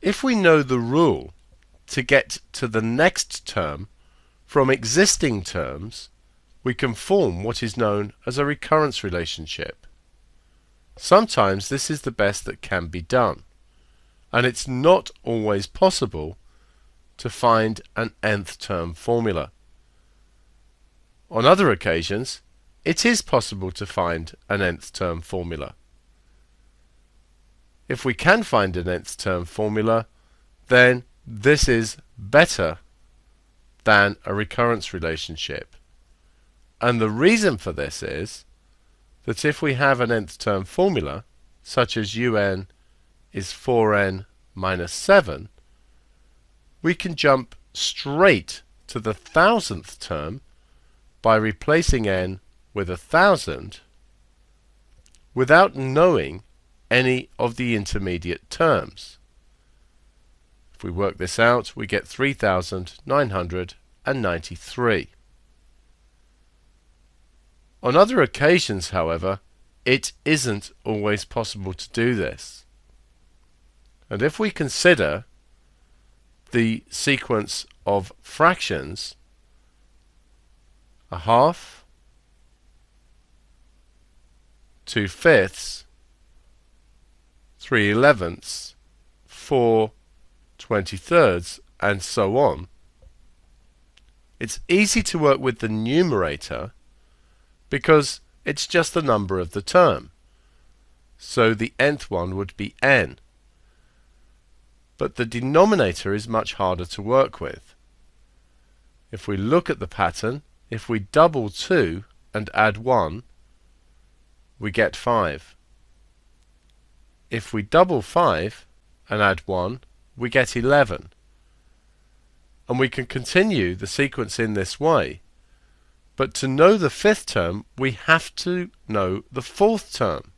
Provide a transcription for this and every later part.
If we know the rule to get to the next term from existing terms, we can form what is known as a recurrence relationship. Sometimes this is the best that can be done, and it's not always possible to find an nth term formula. On other occasions, it is possible to find an nth term formula. If we can find an nth term formula, then this is better than a recurrence relationship. And the reason for this is that if we have an nth term formula, such as un is 4n minus 7, we can jump straight to the 1000th term by replacing n with 1000 without knowing any of the intermediate terms. If we work this out, we get 3993. On other occasions, however, it isn't always possible to do this. And if we consider the sequence of fractions, a half, 2/5, 3/11, 4 23rds, and so on, it's easy to work with the numerator because it's just the number of the term. So the nth one would be n. But the denominator is much harder to work with. If we look at the pattern, if we double 2 and add 1, we get 5. If we double 5 and add 1, we get 11. And we can continue the sequence in this way. But to know the 5th term, we have to know the 4th term.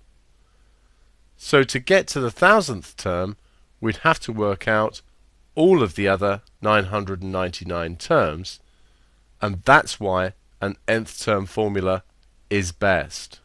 So to get to the 1000th term, we'd have to work out all of the other 999 terms, and that's why an nth term formula is best.